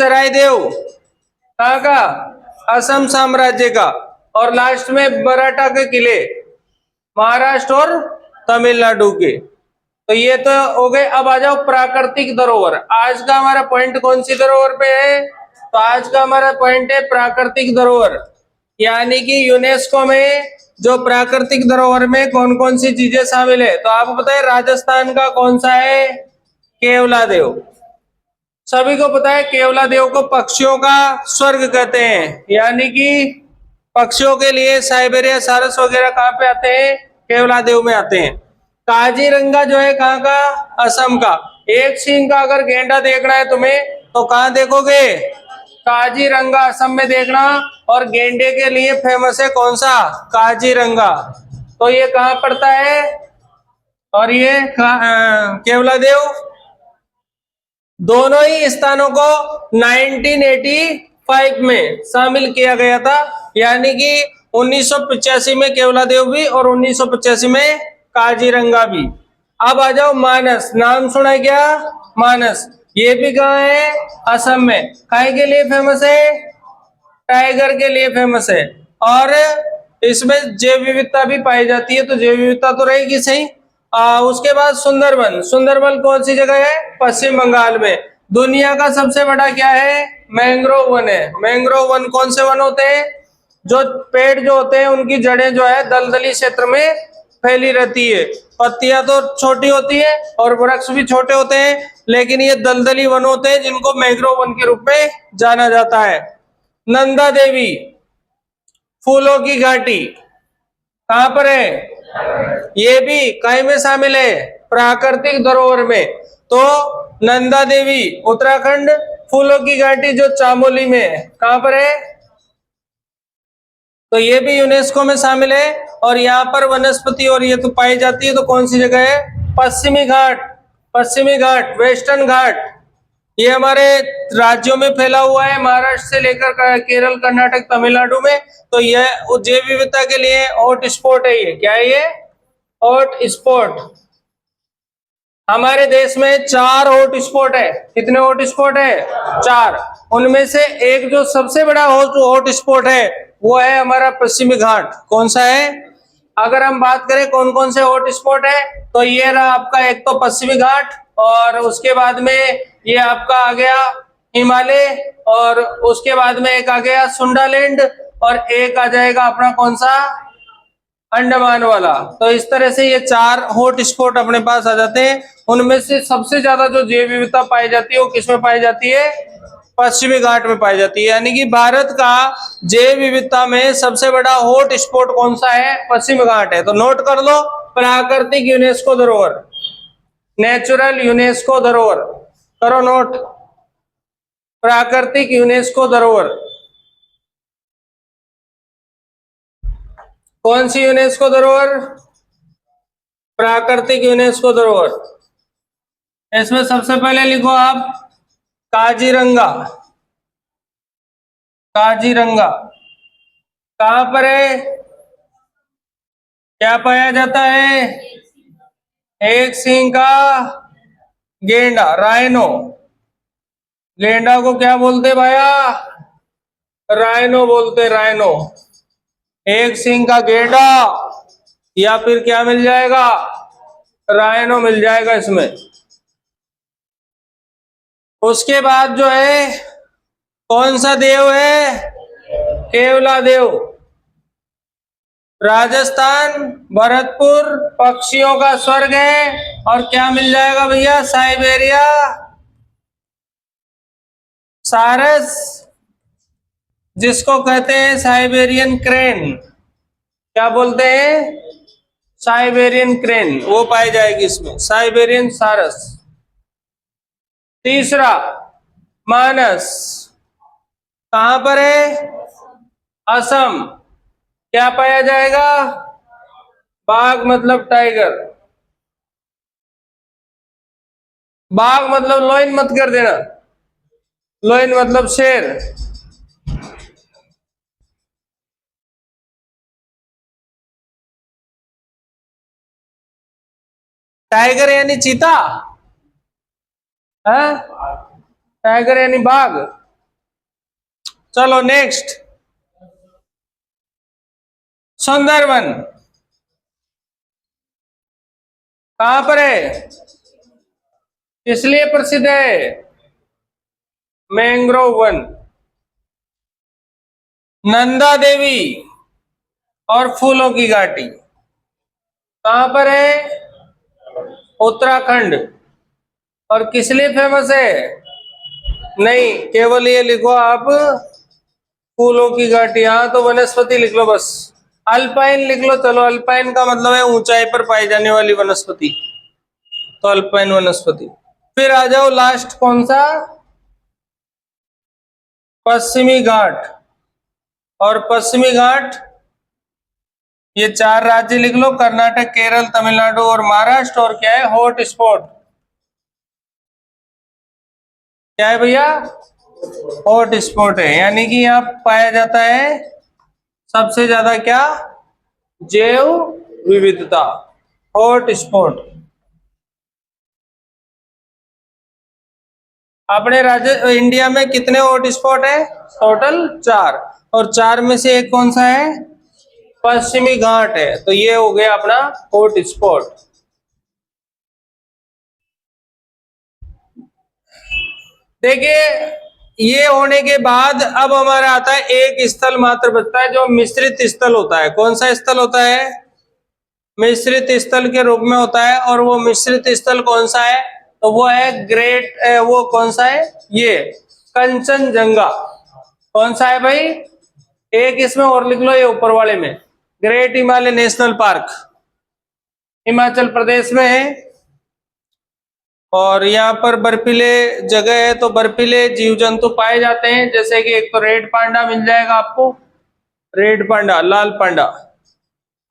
चराइदेव कहाँ का, असम साम्राज्य का, और लास्ट में मराठा के किले महाराष्ट्र और तमिलनाडु के। तो ये तो हो गए। अब आ जाओ प्राकृतिक धरोहर। आज का हमारा पॉइंट कौन सी धरोहर पे है, तो आज का हमारा पॉइंट है प्राकृतिक धरोहर, यानी कि यूनेस्को में जो प्राकृतिक धरोहर में कौन कौन सी चीजें शामिल है। तो आपको पता है राजस्थान का कौन सा है, केवलादेव। सभी को पता है केवलादेव को पक्षियों का स्वर्ग कहते हैं, यानी कि पक्षियों के लिए साइबेरिया सारस वगैरह कहाँ पे आते हैं, केवलादेव में आते हैं। काजीरंगा जो है कहाँ का, असम का। एक सींग का अगर गेंडा देखना है तुम्हें तो कहाँ देखोगे, काजीरंगा असम में देखना। और गेंडे के लिए फेमस है कौन सा, काजीरंगा। तो ये कहाँ पड़ता है, और ये केवलादेव। दोनों ही स्थानों को 1985 में शामिल किया गया था, यानी कि 1985 में केवलादेव भी और 1985 में काजीरंगा भी। अब आ जाओ मानस, नाम सुना है क्या, मानस। ये भी कहाँ है, असम में। काय के लिए फेमस है, टाइगर के लिए फेमस है। और इसमें जैव विविधता भी पाई जाती है, तो जैव विविधता तो रहेगी सही। उसके बाद सुंदरबन। सुंदरबन कौन सी जगह है, पश्चिम बंगाल में। दुनिया का सबसे बड़ा क्या है, मैंग्रोव वन है। मैंग्रोव वन कौन से वन होते हैं, जो पेड़ जो होते हैं उनकी जड़ें जो है दलदली क्षेत्र में फैली रहती है। पत्तियां तो छोटी होती है और वृक्ष भी छोटे होते हैं, लेकिन ये दलदली वन होते हैं जिनको मैंग्रोव वन के रूप में जाना जाता है। नंदा देवी फूलों की घाटी कहां पर है, ये भी कहीं में शामिल है, प्राकृतिक धरोहर में। तो नंदा देवी उत्तराखंड, फूलों की घाटी जो चामोली में है, कहां पर है, तो ये भी यूनेस्को में शामिल है। और यहाँ पर वनस्पति और ये तो पाई जाती है, तो कौन सी जगह है, पश्चिमी घाट। पश्चिमी घाट, वेस्टर्न घाट, ये हमारे राज्यों में फैला हुआ है, महाराष्ट्र से लेकर केरल, कर्नाटक, तमिलनाडु में। तो यह जैव विविधता के लिए हॉट स्पॉट है। ये क्या है, ये हॉट स्पॉट। हमारे देश में 4 हॉट स्पॉट है। कितने हॉट स्पॉट है, 4। उनमें से एक जो सबसे बड़ा हॉट स्पॉट है वो है हमारा पश्चिमी घाट। कौन सा है, अगर हम बात करें कौन कौन से हॉट स्पॉट है, तो ये रहा आपका, एक तो पश्चिमी घाट, और उसके बाद में ये आपका आ गया हिमालय, और उसके बाद में एक आ गया सुंडालैंड, और एक आ जाएगा अपना कौन सा, अंडमान वाला। तो इस तरह से ये 4 हॉट स्पॉट अपने पास आ जाते हैं। उनमें से सबसे ज्यादा जो जैव विविधता पाई जाती है वो किसमें पाई जाती है, पश्चिमी घाट में पाई जाती है। यानी कि भारत का जैव विविधता में सबसे बड़ा हॉट स्पॉट कौन सा है, पश्चिमी घाट है। तो नोट कर लो, प्राकृतिक यूनेस्को धरोहर, नेचुरल यूनेस्को धरोहर, करो नोट, प्राकृतिक यूनेस्को धरोहर। कौन सी यूनेस्को धरोहर, प्राकृतिक यूनेस्को धरोहर। इसमें सबसे पहले लिखो आप काजीरंगा। काजीरंगा कहां पर है, क्या पाया जाता है, एक सींग का गेंडा, राइनो। गेंडा को क्या बोलते भाया, राइनो बोलते, राइनो। एक सींग का गेंडा, या फिर क्या मिल जाएगा, राइनो मिल जाएगा इसमें। उसके बाद जो है कौन सा देव है, केवलादेव। राजस्थान, भरतपुर पक्षियों का स्वर्ग है। और क्या मिल जाएगा भैया, साइबेरिया सारस, जिसको कहते हैं साइबेरियन क्रेन। क्या बोलते हैं, साइबेरियन क्रेन, वो पाई जाएगी इसमें, साइबेरियन सारस। तीसरा मानस, कहां पर है, असम। क्या पाया जाएगा, बाघ मतलब टाइगर। बाघ मतलब लोइन मत कर देना, लोइन मतलब शेर। टाइगर यानी चीता है, टाइगर यानी बाघ। चलो नेक्स्ट, सुंदरवन कहां पर है, इसलिए प्रसिद्ध है, मैंग्रोव वन। नंदा देवी और फूलों की घाटी कहां पर है, उत्तराखंड। और किस लिए फेमस है, नहीं केवल ये लिखो आप, फूलों की घाटी, हाँ तो वनस्पति लिख लो बस, अल्पाइन लिख लो। चलो अल्पाइन का मतलब है ऊंचाई पर पाई जाने वाली वनस्पति, तो अल्पाइन वनस्पति। फिर आ जाओ लास्ट, कौन सा, पश्चिमी घाट। और पश्चिमी घाट, ये 4 राज्य लिख लो, कर्नाटक, केरल, तमिलनाडु और महाराष्ट्र। और क्या है, हॉट स्पॉट, क्या है भैया, हॉट स्पॉट है, यानी कि यहाँ पाया जाता है सबसे ज्यादा क्या, जैव विविधता, हॉट स्पॉट। अपने राज्य इंडिया में कितने हॉट स्पॉट है, टोटल 4, और 4 में से एक कौन सा है, पश्चिमी घाट है। तो ये हो गया अपना हॉट स्पॉट। देखिए ये होने के बाद अब हमारा आता है एक स्थल मात्र बचता है, जो मिश्रित स्थल होता है। कौन सा स्थल होता है, मिश्रित स्थल के रूप में होता है। और वो मिश्रित स्थल कौन सा है, तो वो है ग्रेट, वो कौन सा है, ये कंचनजंगा। कौन सा है भाई, एक इसमें और लिख लो, ये ऊपर वाले में, great Himalaya national park, Himachal Pradesh में है। और यहाँ पर बर्फीले जगह है, तो बर्फीले जीव जंतु पाए जाते हैं, जैसे कि एक तो रेड पांडा मिल जाएगा आपको, रेड पांडा, लाल पांडा,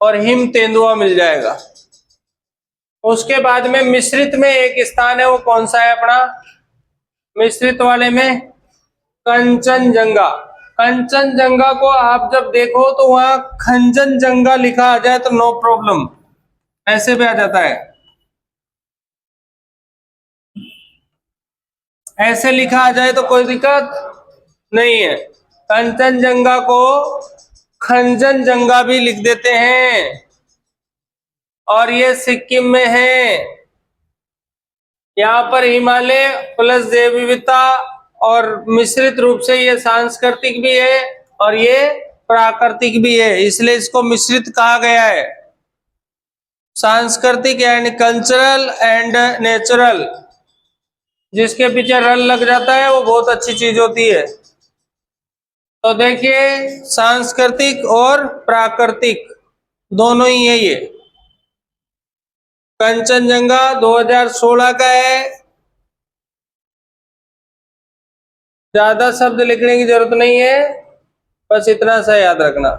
और हिम तेंदुआ मिल जाएगा। उसके बाद में मिश्रित में एक स्थान है, वो कौन सा है अपना, मिश्रित वाले में कंचनजंगा। कंचनजंगा को आप जब देखो तो वहां खंजनजंगा लिखा आ जाए तो नो प्रॉब्लम, ऐसे भी आ जाता है, ऐसे लिखा आ जाए तो कोई दिक्कत नहीं है। कंचनजंगा को खंजनजंगा भी लिख देते हैं। और ये सिक्किम में है, यहाँ पर हिमालय प्लस जैव विविधता, और मिश्रित रूप से ये सांस्कृतिक भी है और ये प्राकृतिक भी है, इसलिए इसको मिश्रित कहा गया है। सांस्कृतिक यानी कल्चरल एंड नेचुरल, जिसके पीछे रल लग जाता है वो बहुत अच्छी चीज होती है। तो देखिए सांस्कृतिक और प्राकृतिक दोनों ही है ये। कंचनजंगा 2016 का है, ज्यादा शब्द लिखने की जरूरत नहीं है, बस इतना सा याद रखना,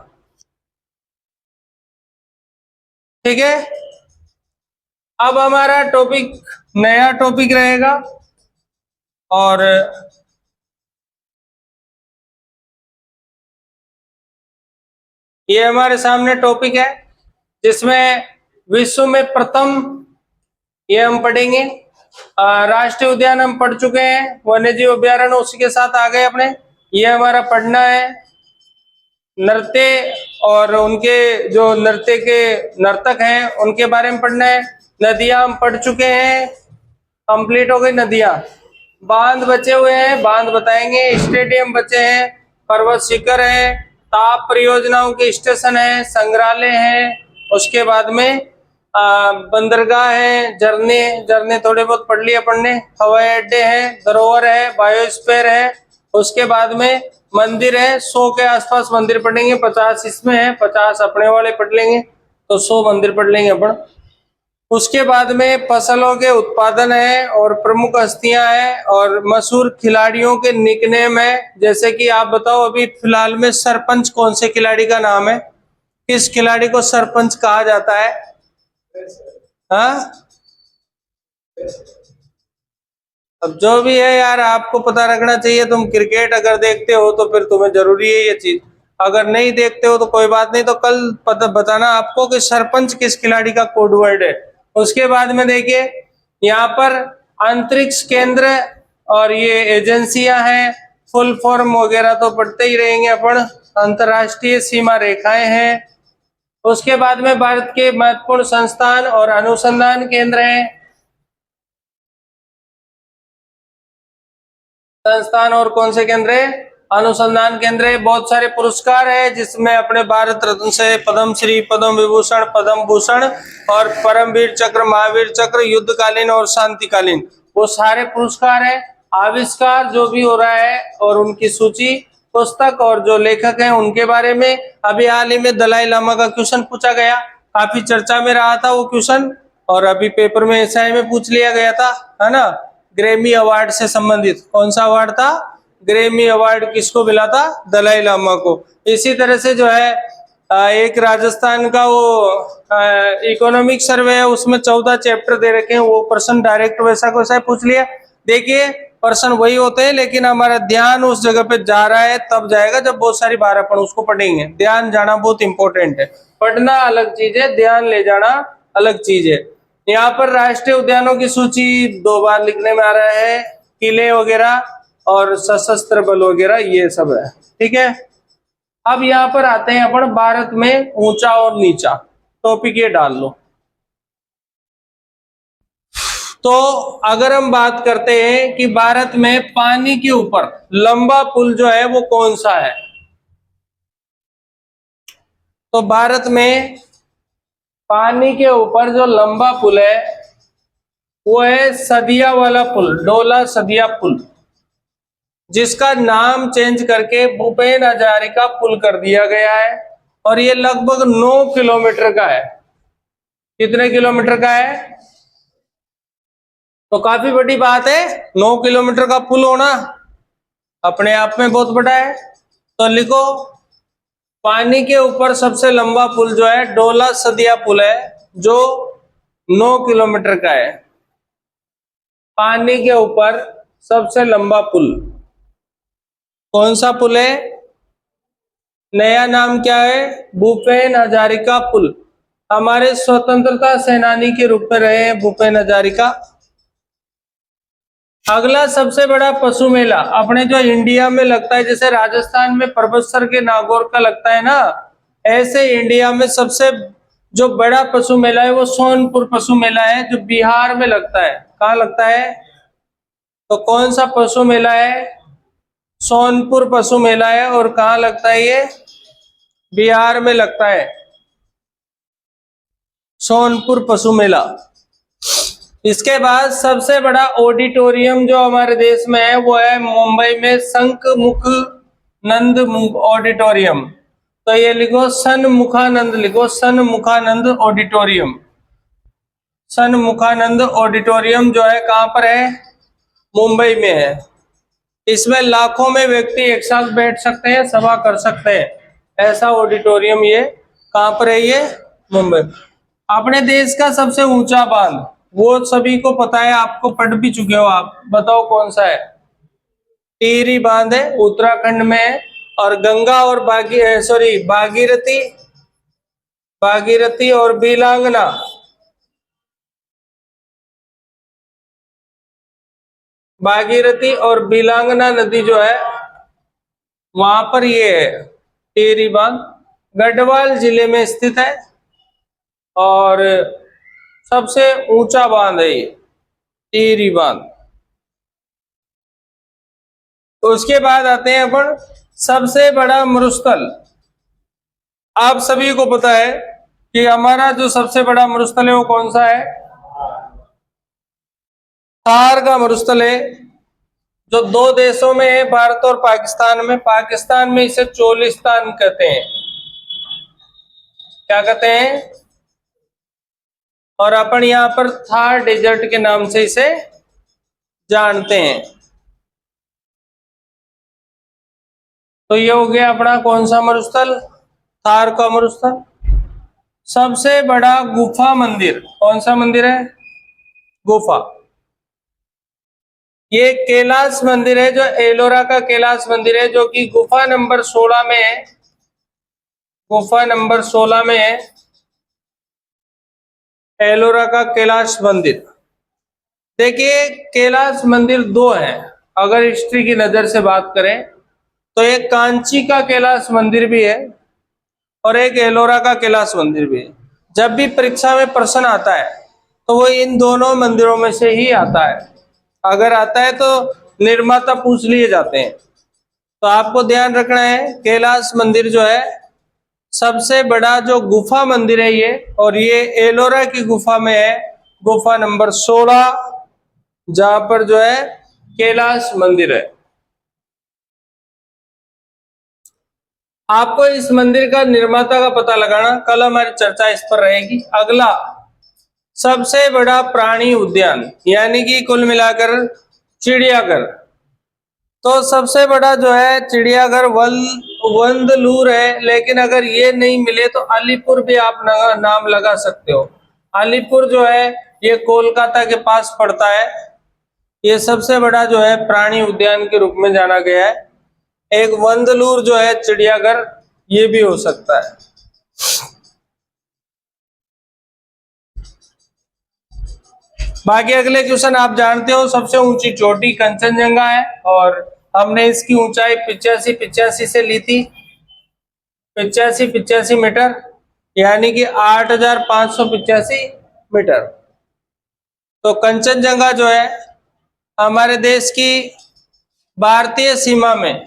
ठीक है। अब हमारा टॉपिक नया टॉपिक रहेगा, और ये हमारे सामने टॉपिक है जिसमें विश्व में प्रथम, ये हम पढ़ेंगे। राष्ट्रीय उद्यान हम पढ़ चुके हैं, वन्यजीव अभ्यारण्य उसी के साथ आ गए अपने, ये हमारा पढ़ना है। नृत्य और उनके जो नृत्य के नर्तक हैं उनके बारे में पढ़ना है। नदियां हम पढ़ चुके हैं, कंप्लीट हो गई नदियां। बांध बचे हुए हैं, बांध बताएंगे। स्टेडियम बचे हैं, पर्वत शिखर है, ताप परियोजनाओं के स्टेशन है, संग्रहालय है, उसके बाद में बंदरगाह है, झरने, झरने थोड़े बहुत पढ़ लिए अपन ने, हवाई अड्डे हैं, धरोहर है, बायोस्फीयर है, उसके बाद में मंदिर है, 100 के आसपास मंदिर पढ़ेंगे, 50 इसमें है, 50 अपने वाले पढ़ लेंगे, तो 100 मंदिर पढ़ लेंगे अपन। उसके बाद में फसलों के उत्पादन है, और प्रमुख हस्तियां हैं, और मशहूर खिलाड़ियों के निकनेम है। जैसे कि आप बताओ अभी फिलहाल में सरपंच कौन से खिलाड़ी का नाम है, किस खिलाड़ी को सरपंच कहा जाता है, हाँ? अब जो भी है यार आपको पता रखना चाहिए। तुम क्रिकेट अगर देखते हो तो फिर तुम्हें जरूरी है ये चीज, अगर नहीं देखते हो तो कोई बात नहीं, तो कल पता बताना आपको कि सरपंच किस खिलाड़ी का कोड वर्ड है। उसके बाद में देखिए यहाँ पर अंतरिक्ष केंद्र और ये एजेंसियां हैं, फुल फॉर्म वगैरह तो पढ़ते ही रहेंगे अपन। अंतर्राष्ट्रीय सीमा रेखाएं हैं। उसके बाद में भारत के महत्वपूर्ण संस्थान और अनुसंधान केंद्र हैं। संस्थान और कौन से केंद्र है? अनुसंधान केंद्र है। बहुत सारे पुरस्कार है जिसमें अपने भारत रत्न से पद्म श्री, पद्म विभूषण, पद्म भूषण और परमवीर चक्र, महावीर चक्र, युद्धकालीन और शांतिकालीन, वो सारे पुरस्कार है। आविष्कार जो भी हो रहा है और उनकी सूची, पुस्तक और जो लेखक हैं उनके बारे में। अभी हाल ही में दलाई लामा का क्वेश्चन पूछा गया, काफी चर्चा में रहा था वो क्वेश्चन, और अभी पेपर में एसआई में पूछ लिया गया था, है ना। ग्रेमी अवार्ड से संबंधित कौन सा अवार्ड था? ग्रेमी अवार्ड किसको मिला था? दलाई लामा को। इसी तरह से जो है एक राजस्थान का वो इकोनॉमिक सर्वे है, उसमें 14 चैप्टर दे रखे हैं, वो प्रश्न डायरेक्ट वैसा को वैसा पूछ लिया। देखिए प्रश्न वही होते हैं, लेकिन हमारा ध्यान उस जगह पे जा रहा है तब जाएगा जब बहुत सारी बार अपन उसको पढ़ेंगे। ध्यान जाना बहुत इंपॉर्टेंट है। पढ़ना अलग चीज है, ध्यान ले जाना अलग चीज है। यहाँ पर राष्ट्रीय उद्यानों की सूची 2 बार लिखने में आ रहा है, किले वगैरह और सशस्त्र बल वगैरह ये सब है, ठीक है। अब यहाँ पर आते हैं अपन भारत में ऊंचा और नीचा, टॉपिक ये डाल लो। तो अगर हम बात करते हैं कि भारत में पानी के ऊपर लंबा पुल जो है वो कौन सा है, तो भारत में पानी के ऊपर जो लंबा पुल है वो है सदिया वाला पुल, डोला सदिया पुल, जिसका नाम चेंज करके भूपेन हजारिका पुल कर दिया गया है। और ये लगभग 9 किलोमीटर का है। कितने किलोमीटर का है? तो काफी बड़ी बात है, 9 किलोमीटर का पुल होना अपने आप में बहुत बड़ा है। तो लिखो, पानी के ऊपर सबसे लंबा पुल जो है डोला सदिया पुल है, जो 9 किलोमीटर का है। पानी के ऊपर सबसे लंबा पुल कौन सा पुल है? नया नाम क्या है? भूपेन हजारिका पुल। हमारे स्वतंत्रता सेनानी के रूप में रहे हैं भूपेन हजारिका। अगला सबसे बड़ा पशु मेला अपने जो इंडिया में लगता है, जैसे राजस्थान में परबतसर के नागौर का लगता है ना, ऐसे इंडिया में सबसे जो बड़ा पशु मेला है वो सोनपुर पशु मेला है, जो बिहार में लगता है। कहाँ लगता है? तो कौन सा पशु मेला है? सोनपुर पशु मेला है। और कहाँ लगता है ये? बिहार में लगता है सोनपुर पशु मेला। इसके बाद सबसे बड़ा ऑडिटोरियम जो हमारे देश में है वो है मुंबई में सन्मुखानंद ऑडिटोरियम। तो ये लिखो सन्मुखानंद, लिखो सन्मुखानंद ऑडिटोरियम। सन्मुखानंद ऑडिटोरियम जो है कहाँ पर है? मुंबई में है। इसमें लाखों में व्यक्ति एक साथ बैठ सकते हैं, सभा कर सकते हैं, ऐसा ऑडिटोरियम ये कहाँ पर है? ये मुंबई। अपने देश का सबसे ऊंचा बांध वो सभी को पता है, आपको पढ़ भी चुके हो आप, बताओ कौन सा है? टिहरी बांध है, उत्तराखंड में है। और गंगा और भागीरथी और बिलांगना, भागीरथी और बिलांगना नदी जो है वहां पर ये है टिहरी बांध, गढ़वाल जिले में स्थित है और सबसे ऊंचा बांध है ये टिहरी बांध। तो उसके बाद आते हैं अपन सबसे बड़ा मरुस्थल। आप सभी को पता है कि हमारा जो सबसे बड़ा मरुस्थल है वो कौन सा है? थार का मरुस्थल है, जो 2 देशों में है, भारत और पाकिस्तान में। पाकिस्तान में इसे चोलिस्तान कहते हैं। क्या कहते हैं? और अपन यहाँ पर थार डेजर्ट के नाम से इसे जानते हैं। तो ये हो गया अपना कौन सा मरुस्थल? थार का मरुस्थल। सबसे बड़ा गुफा मंदिर कौन सा मंदिर है? गुफा। ये कैलाश मंदिर है, जो एलोरा का कैलाश मंदिर है, जो कि गुफा नंबर 16 में है। गुफा नंबर 16 में है एलोरा का कैलाश मंदिर। देखिए कैलाश मंदिर 2 हैं, अगर हिस्ट्री की नजर से बात करें तो एक कांची का कैलाश मंदिर भी है और एक एलोरा का कैलाश मंदिर भी है। जब भी परीक्षा में प्रश्न आता है तो वो इन दोनों मंदिरों में से ही आता है। अगर आता है तो निर्माता पूछ लिए जाते हैं। तो आपको ध्यान रखना है, कैलाश मंदिर जो है सबसे बड़ा जो गुफा मंदिर है ये, और ये एलोरा की गुफा में है, गुफा नंबर 16, जहां पर जो है कैलाश मंदिर है। आपको इस मंदिर का निर्माता का पता लगाना, कल हमारी चर्चा इस पर रहेगी। अगला, सबसे बड़ा प्राणी उद्यान यानी कि कुल मिलाकर चिड़ियाघर। तो सबसे बड़ा जो है चिड़ियाघर वंदलूर है, लेकिन अगर ये नहीं मिले तो अलीपुर भी आप नाम लगा सकते हो। अलीपुर जो है ये कोलकाता के पास पड़ता है। ये सबसे बड़ा जो है प्राणी उद्यान के रूप में जाना गया है। एक वंदलूर जो है चिड़ियाघर, ये भी हो सकता है। बाकी अगले क्वेश्चन आप जानते हो, सबसे ऊंची चोटी कंचनजंगा है और हमने इसकी ऊंचाई 85 से ली थी, 85 मीटर, यानी कि 8585 मीटर। तो कंचनजंगा जो है हमारे देश की भारतीय सीमा में,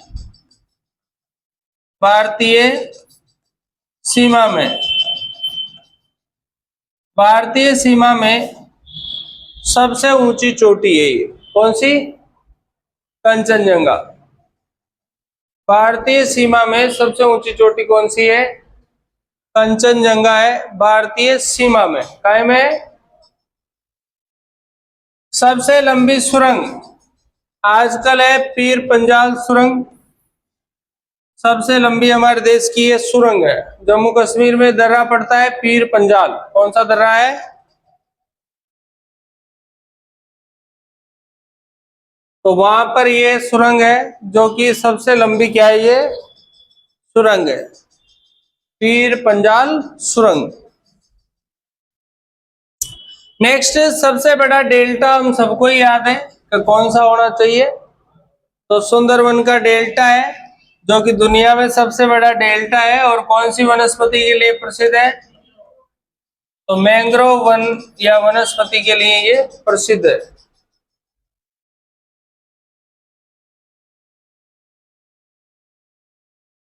भारतीय सीमा में सबसे ऊंची चोटी है ये। कौन सी? कंचनजंगा। भारतीय सीमा में सबसे ऊंची चोटी कौन सी है? कंचनजंगा है भारतीय सीमा में। काय में? सबसे लंबी सुरंग आजकल है पीर पंजाल सुरंग, सबसे लंबी हमारे देश की ये सुरंग है। जम्मू कश्मीर में दर्रा पड़ता है पीर पंजाल। कौन सा दर्रा है? तो वहां पर ये सुरंग है जो कि सबसे लंबी क्या है, ये सुरंग है, पीर पंजाल सुरंग। नेक्स्ट, सबसे बड़ा डेल्टा हम सबको ही याद है कि कौन सा होना चाहिए? तो सुंदरवन का डेल्टा है, जो कि दुनिया में सबसे बड़ा डेल्टा है। और कौन सी वनस्पति के लिए प्रसिद्ध है? तो मैंग्रोव वन या वनस्पति के लिए ये प्रसिद्ध है।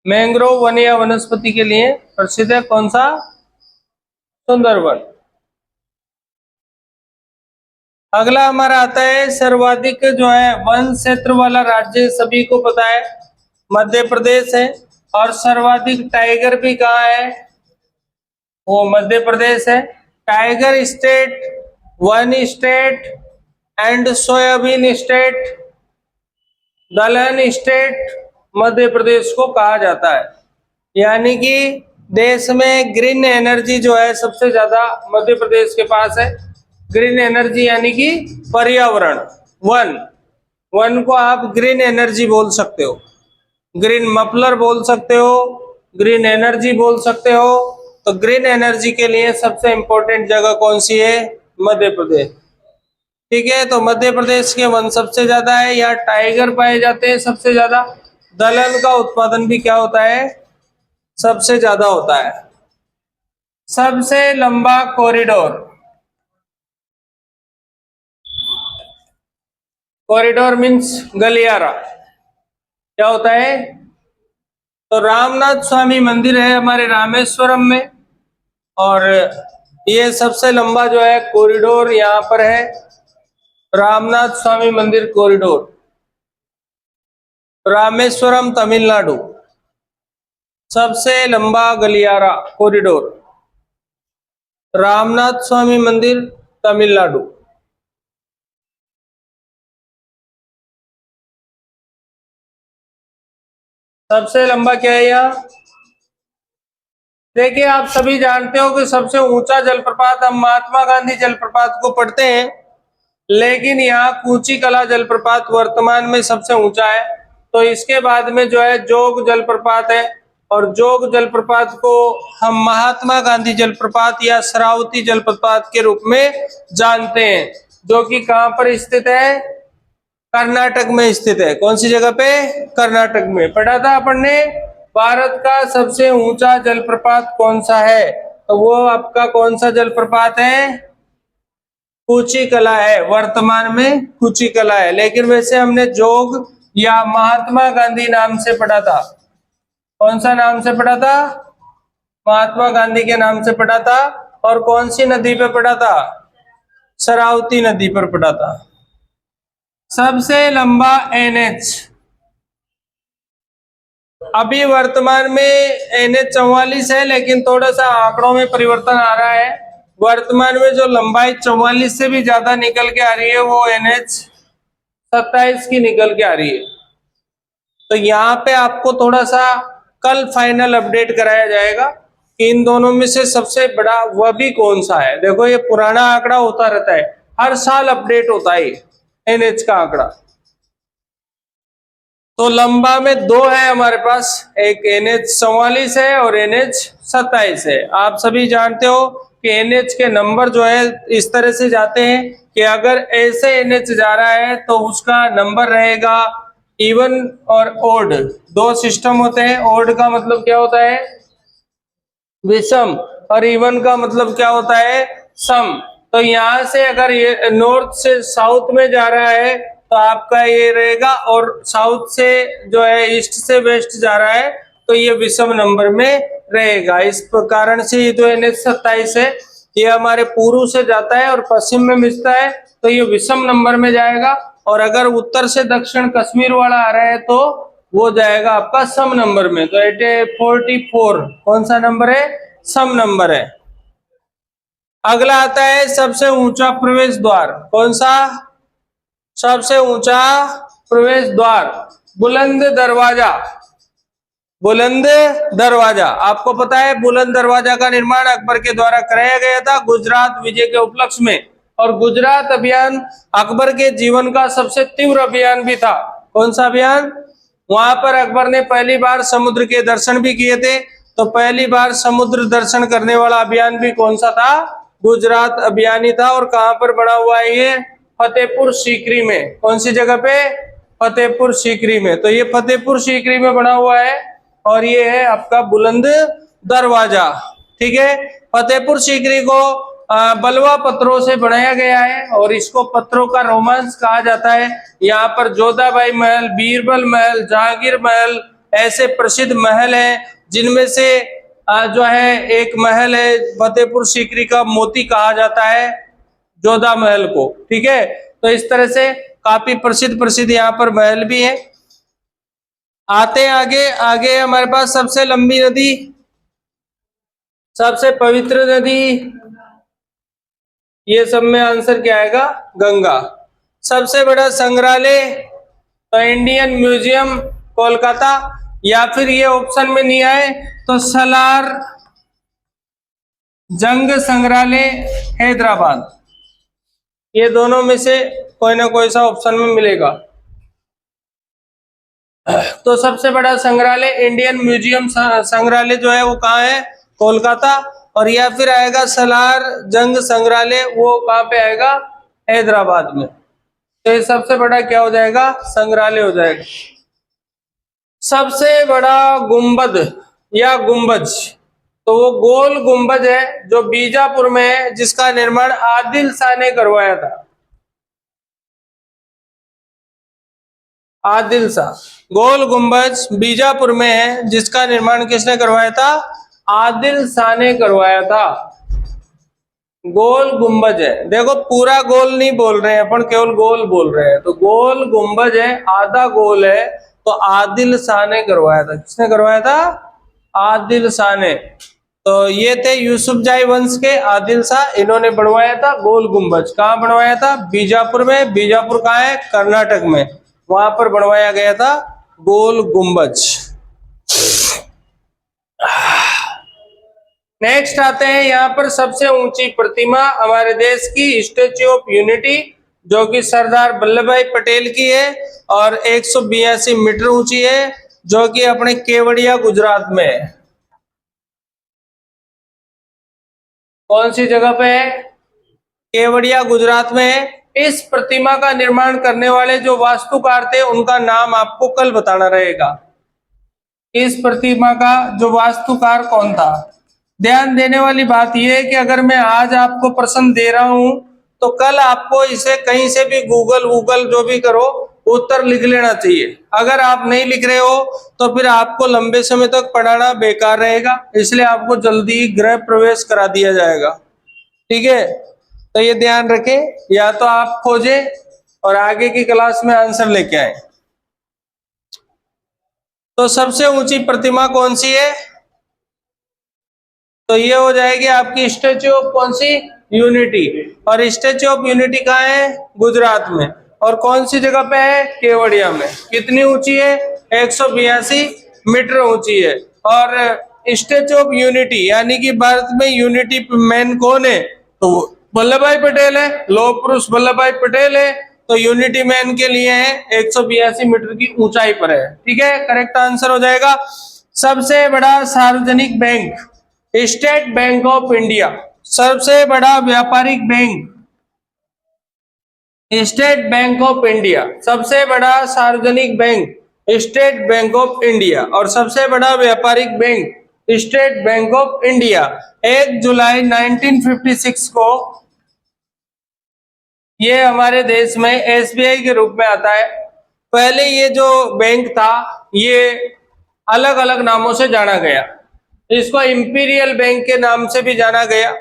मैंग्रोव वन या वनस्पति के लिए प्रसिद्ध है। कौन सा? सुंदरवन। अगला हमारा आता है सर्वाधिक जो है वन क्षेत्र वाला राज्य, सभी को पता है मध्य प्रदेश है। और सर्वाधिक टाइगर भी कहाँ है? वो मध्य प्रदेश है। Tiger state, one state and soybean state, दलहन स्टेट मध्य प्रदेश को कहा जाता है। यानी कि देश में ग्रीन एनर्जी जो है सबसे ज्यादा मध्य प्रदेश के पास है। ग्रीन एनर्जी यानी कि पर्यावरण, वन को आप ग्रीन एनर्जी बोल सकते हो, ग्रीन मफलर बोल सकते हो, ग्रीन एनर्जी बोल सकते हो। तो ग्रीन एनर्जी के लिए सबसे इंपॉर्टेंट जगह कौन सी है? मध्य प्रदेश। ठीक है, तो मध्य प्रदेश के वन सबसे ज्यादा है, यहाँ टाइगर पाए जाते हैं सबसे ज्यादा। दलहन का उत्पादन भी क्या होता है? सबसे ज्यादा होता है। सबसे लंबा कॉरिडोर, कॉरिडोर मीन्स गलियारा, क्या होता है? तो रामनाथ स्वामी मंदिर है हमारे रामेश्वरम में, और ये सबसे लंबा जो है कॉरिडोर यहाँ पर है, रामनाथ स्वामी मंदिर कॉरिडोर, रामेश्वरम तमिलनाडु। सबसे लंबा गलियारा कॉरिडोर, रामनाथ स्वामी मंदिर तमिलनाडु। सबसे लंबा क्या है यहाँ? देखिए, आप सभी जानते हो कि सबसे ऊंचा जलप्रपात हम महात्मा गांधी जलप्रपात को पढ़ते हैं, लेकिन यहाँ कूची कला जलप्रपात वर्तमान में सबसे ऊंचा है। तो इसके बाद में जो है जोग जलप्रपात है, और जोग जलप्रपात को हम महात्मा गांधी जलप्रपात या शरावती जलप्रपात के रूप में जानते हैं, जो कि कहां पर स्थित है? कर्नाटक में स्थित है। कौन सी जगह पे? कर्नाटक में। पढ़ा था अपन ने। भारत का सबसे ऊंचा जलप्रपात कौन सा है? तो वो आपका कौन सा जलप्रपात है? कुचिकला है। वर्तमान में कुचिकला है, लेकिन वैसे हमने जोग या महात्मा गांधी नाम से पढ़ा था। कौन सा नाम से पढ़ा था? महात्मा गांधी के नाम से पढ़ा था। और कौन सी नदी पे पढ़ा था? शरावती नदी पर पढ़ा था। सबसे लंबा एनएच, अभी वर्तमान में एनएच 44 है, लेकिन थोड़ा सा आंकड़ों में परिवर्तन आ रहा है। वर्तमान में जो लंबाई 44 से भी ज्यादा निकल के आ रही है वो एनएच 27 की निकल के आ रही है। तो यहाँ पे आपको थोड़ा सा कल फाइनल अपडेट कराया जाएगा कि इन दोनों में से सबसे बड़ा वह भी कौन सा है। देखो ये पुराना आंकड़ा होता रहता है, हर साल अपडेट होता है एनएच का आंकड़ा। तो लंबा में दो है हमारे पास, एक एनएच 44 है और एनएच 27 है। आप सभी जानते हो कि एनएच के नंबर जो है इस तरह से जाते हैं कि अगर ऐसे एनएच जा रहा है तो उसका नंबर रहेगा इवन और ओड। दो सिस्टम होते हैं। ओड का मतलब क्या होता है? विषम। और इवन का मतलब क्या होता है? सम। तो यहां से अगर ये नॉर्थ से साउथ में जा रहा है तो आपका ये रहेगा, और साउथ से जो है ईस्ट से वेस्ट जा रहा है तो ये विषम नंबर में रहेगा। इस कारण से ये जो NH 27 है ये हमारे पूर्व से जाता है और पश्चिम में मिलता है तो ये विषम नंबर में जाएगा। और अगर उत्तर से दक्षिण कश्मीर वाला आ रहा है तो वो जाएगा आपका सम नंबर में। तो 44 कौन सा नंबर है? सम नंबर है। अगला आता है सबसे ऊंचा प्रवेश द्वार। कौन सा? सबसे ऊंचा प्रवेश द्वार बुलंद दरवाजा। बुलंद दरवाजा, आपको पता है बुलंद दरवाजा का निर्माण अकबर के द्वारा कराया गया था गुजरात विजय के उपलक्ष्य में। और गुजरात अभियान अकबर के जीवन का सबसे तीव्र अभियान भी था। कौन सा अभियान? वहां पर अकबर ने पहली बार समुद्र के दर्शन भी किए थे। तो पहली बार समुद्र दर्शन करने वाला अभियान भी कौन सा था? गुजरात अभियान ही था। और कहां पर बना हुआ है ये? फतेहपुर सीकरी में। कौन सी जगह पे? फतेहपुर सीकरी में। तो ये फतेहपुर सीकरी में बना हुआ है और ये है आपका बुलंद दरवाजा। ठीक है। फतेहपुर सीकरी को बलवा पत्थरों से बनाया गया है और इसको पत्थरों का रोमांस कहा जाता है। यहाँ पर जोधाबाई महल, बीरबल महल, जहांगीर महल ऐसे प्रसिद्ध महल हैं, जिनमें से जो है एक महल है फतेहपुर सीकरी का, मोती कहा जाता है जोधा महल को। ठीक है। तो इस तरह से काफी प्रसिद्ध प्रसिद्ध यहाँ पर महल भी है। आते हैं आगे। आगे हमारे पास सबसे लंबी नदी, सबसे पवित्र नदी, ये सब में आंसर क्या आएगा? गंगा। सबसे बड़ा संग्रहालय तो इंडियन म्यूजियम कोलकाता, या फिर ये ऑप्शन में नहीं आए तो सलार जंग संग्रहालय हैदराबाद। ये दोनों में से कोई ना कोई सा ऑप्शन में मिलेगा। तो सबसे बड़ा संग्रहालय इंडियन म्यूजियम संग्रहालय जो है वो कहाँ है? कोलकाता। और या फिर आएगा सलार जंग संग्रहालय, वो कहाँ पे आएगा? हैदराबाद में। तो ये सबसे बड़ा क्या हो जाएगा? संग्रहालय हो जाएगा। सबसे बड़ा गुंबद या गुंबज, तो वो गोल गुंबज है जो बीजापुर में है, जिसका निर्माण आदिल शाह ने करवाया था। आदिल शाह। गोल गुंबज बीजापुर में है, जिसका निर्माण किसने करवाया था? आदिल शाह ने करवाया था। गोल गुंबज है, देखो पूरा गोल नहीं बोल रहे हैं अपन, केवल गोल बोल रहे हैं। तो गोल गुंबज है, आधा गोल है, तो आदिल शाह ने करवाया था। किसने करवाया था? आदिल शाह ने। तो ये थे यूसुफजाई वंश के आदिल शाह, इन्होंने बनवाया था गोल गुंबज। कहाँ बनवाया था? बीजापुर में। बीजापुर कहाँ है? कर्नाटक में। वहां पर बनवाया गया था गोल गुंबज। नेक्स्ट आते हैं यहाँ पर सबसे ऊंची प्रतिमा हमारे देश की, स्टैच्यू ऑफ यूनिटी, जो कि सरदार वल्लभ भाई पटेल की है और 182 मीटर ऊंची है, जो कि अपने केवड़िया गुजरात में है। कौन सी जगह पे है? केवड़िया गुजरात में है। इस प्रतिमा का निर्माण करने वाले जो वास्तुकार थे उनका नाम आपको कल बताना रहेगा। इस प्रतिमा का जो वास्तुकार कौन था। ध्यान देने वाली बात यह है कि अगर मैं आज आपको प्रश्न दे रहा हूं तो कल आपको इसे कहीं से भी गूगल जो भी करो उत्तर लिख लेना चाहिए। अगर आप नहीं लिख रहे हो तो फिर आपको लंबे समय तक पढ़ाना बेकार रहेगा, इसलिए आपको जल्दी गृह प्रवेश करा दिया जाएगा। ठीक है, तो ये ध्यान रखें, या तो आप खोजें और आगे की क्लास में आंसर लेके आए। तो सबसे ऊंची प्रतिमा कौन सी है, तो ये हो जाएगी आपकी स्टैच्यू ऑफ कौन सी, यूनिटी। और स्टैच्यू ऑफ यूनिटी कहाँ है, गुजरात में। और कौन सी जगह पे है, केवड़िया में। कितनी ऊंची है, 182 मीटर ऊंची है। और स्टैच्यू ऑफ यूनिटी यानी कि भारत में यूनिटी मैन कौन है, तो वल्लभ भाई पटेल है, लौह पुरुष वल्लभ भाई पटेल है। तो यूनिटी मैन के लिए है 182 मीटर की ऊंचाई पर है। ठीक है, करेक्ट आंसर हो जाएगा। सबसे बड़ा सार्वजनिक bank, state bank of India. सबसे बड़ा व्यापारिक bank, state bank of India. सबसे बड़ा सार्वजनिक bank, state bank of India. और सबसे बड़ा व्यापारिक bank, state bank of India. 1 जुलाई 1956 को ये हमारे देश में एसबीआई के रूप में आता है। पहले ये जो बैंक था ये अलग अलग नामों से जाना गया, इसको इंपीरियल बैंक के नाम से भी जाना गया।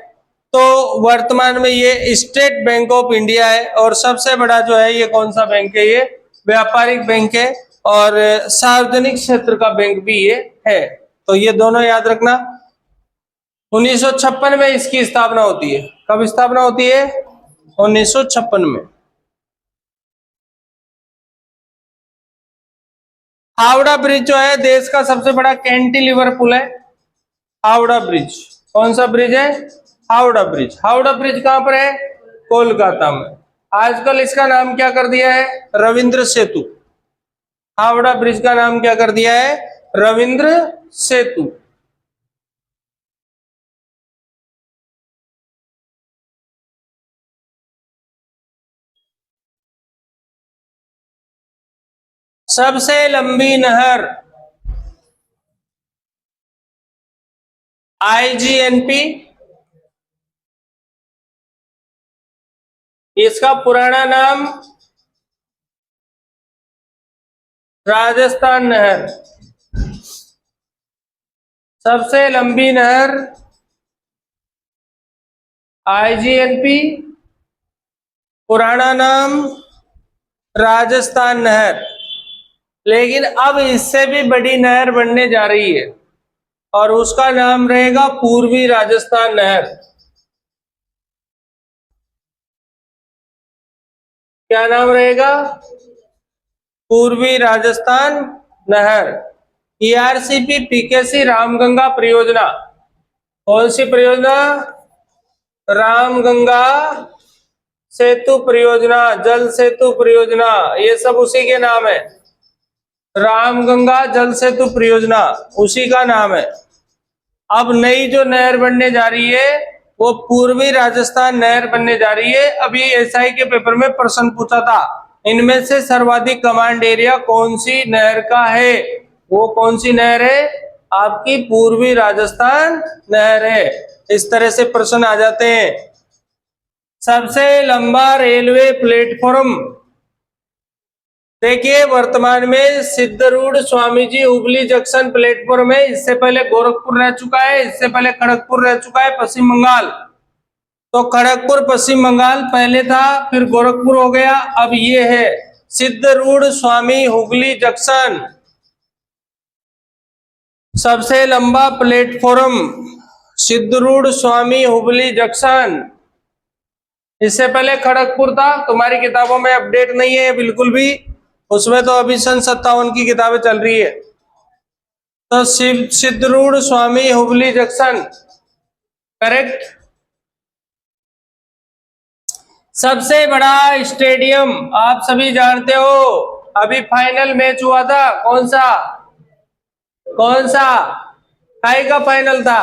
तो वर्तमान में ये स्टेट बैंक ऑफ इंडिया है। और सबसे बड़ा जो है ये कौन सा बैंक है, ये व्यापारिक बैंक है और सार्वजनिक क्षेत्र का बैंक भी ये है। तो ये दोनों याद रखना। 1956 में इसकी स्थापना होती है। कब स्थापना होती है, 1956 में। हावड़ा ब्रिज जो है देश का सबसे बड़ा कैंटिलीवर पुल है, हावड़ा ब्रिज। कौन सा ब्रिज है, हावड़ा ब्रिज। हावड़ा ब्रिज कहां पर है, कोलकाता में। आजकल इसका नाम क्या कर दिया है, रविंद्र सेतु। हावड़ा ब्रिज का नाम क्या कर दिया है, रविंद्र सेतु। सबसे लंबी नहर, आईजीएनपी। इसका पुराना नाम राजस्थान नहर। सबसे लंबी नहर आईजीएनपी, पुराना नाम राजस्थान नहर। लेकिन अब इससे भी बड़ी नहर बनने जा रही है और उसका नाम रहेगा पूर्वी राजस्थान नहर। क्या नाम रहेगा, पूर्वी राजस्थान नहर। ईआरसीपी पीकेसी रामगंगा परियोजना। कौन सी परियोजना, रामगंगा सेतु परियोजना, जल सेतु परियोजना, ये सब उसी के नाम है। रामगंगा जल सेतु परियोजना उसी का नाम है। अब नई जो नहर बनने जा रही है वो पूर्वी राजस्थान नहर बनने जा रही है। अभी एसआई के पेपर में प्रश्न पूछा था, इनमें से सर्वाधिक कमांड एरिया कौन सी नहर का है, वो कौन सी नहर है, आपकी पूर्वी राजस्थान नहर है। इस तरह से प्रश्न आ जाते हैं। सबसे लंबा रेलवे प्लेटफॉर्म, देखिए वर्तमान में सिद्धरूढ़ स्वामी जी हुबली जंक्शन प्लेटफॉर्म है। इससे पहले गोरखपुर रह चुका है, इससे पहले खड़गपुर रह चुका है, पश्चिम बंगाल। तो खड़गपुर पश्चिम बंगाल पहले था, फिर गोरखपुर हो गया, अब ये है सिद्धरूढ़ स्वामी हुबली जंक्शन। सबसे लंबा प्लेटफॉर्म सिद्धरूढ़ स्वामी हुबली जंक्शन। इससे पहले खड़गपुर था, तुम्हारी किताबों में अपडेट नहीं है बिल्कुल भी, उसमें तो अभी सन 57 की किताबें चल रही है। तो सिद्धरूढ़ स्वामी हुबली जंक्शन करेक्ट। सबसे बड़ा स्टेडियम आप सभी जानते हो, अभी फाइनल मैच हुआ था, कौन सा, कौन सा, काय का फाइनल था,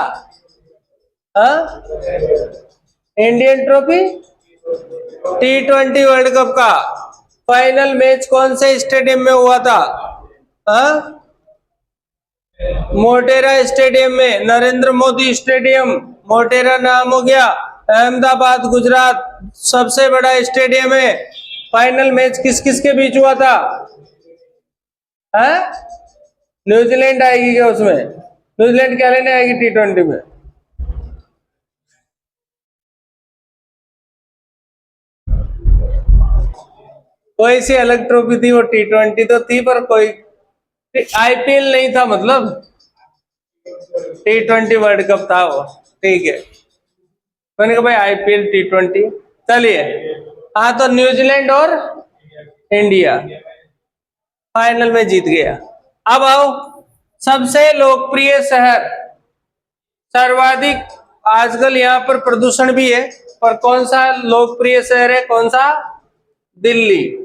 Indian trophy, T20 world cup का फाइनल मैच कौन से स्टेडियम में हुआ था? हाँ, मोटेरा स्टेडियम में, नरेंद्र मोदी स्टेडियम, मोटेरा नाम हो गया, अहमदाबाद गुजरात सबसे बड़ा स्टेडियम है। फाइनल मैच किस किस के बीच हुआ था? हाँ, न्यूजीलैंड आएगी क्या उसमें? न्यूजीलैंड क्या लेने आएगी T20 में? कोई सी अलग ट्रॉफी थी, वो T20 तो थी पर कोई आईपीएल नहीं था, मतलब T20 वर्ल्ड कप था वो। ठीक है, मैंने कहा भाई आईपीएल T20। चलिए, हाँ तो न्यूजीलैंड और इंडिया फाइनल में जीत गया। अब आओ, सबसे लोकप्रिय शहर, सर्वाधिक आजकल यहाँ पर प्रदूषण भी है, पर कौन सा लोकप्रिय शहर है? कौन सा? दिल्ली।